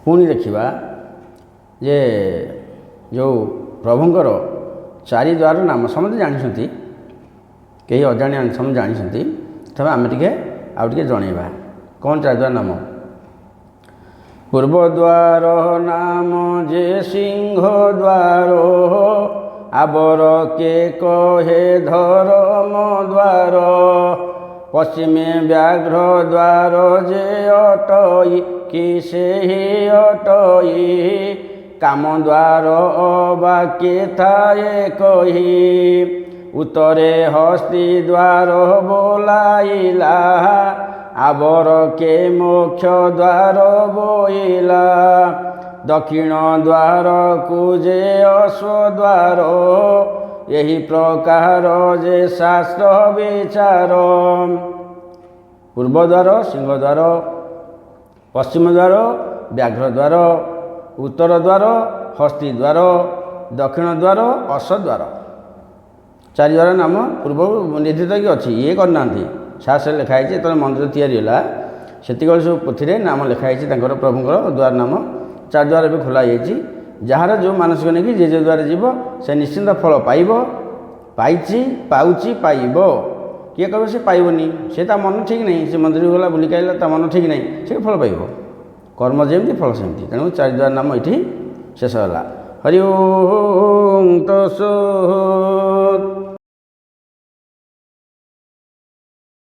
पुणी देखा जे जो प्रभुंर चारि द्वार नाम समझे जानते कई अजाणिया समझे जानते तब आम टे आउे जनइबा कौन चारि द्वार नाम पूर्वद्वार नाम जे सिंह द्वार आबर के कहे धर्म द्वार पश्चिमे व्याघ्र द्वार जे अटई कि से अटई काम द्वार बाके थाए कही उत्तरे हस्ती द्वार बोलाइला आबर के मोक्ष द्वार बोइला दक्षिण द्वार कुजे अश्व द्वार यही प्रकार जे शास्त्र विचार पूर्व द्वार सिंह द्वार पश्चिम द्वार व्याघ्र द्वार उत्तर द्वार हस्ती द्वार दक्षिण द्वार अश्व द्वार चारि द्वार नाम पूर्व निर्धारित कि अच्छी ये करना शास्त्र लिखाई तो मंदिर या से सब पोथी नाम लिखाई प्रभुंर द्वार नाम चारि द्वार भी खोल जार जो मानसिक नहीं जे जो द्वार जीव से निश्चिंत फल पाइब पाई पाऊँच पाइब किए कह से पाइबनी से मन ठीक नहीं से मंदिर गला बुलिक आइला मन ठीक नहीं से फल पाइब कर्म जमी फल सेमती तेणु चारि द्वार नाम ये शेष है हरि ओम तत्सत्।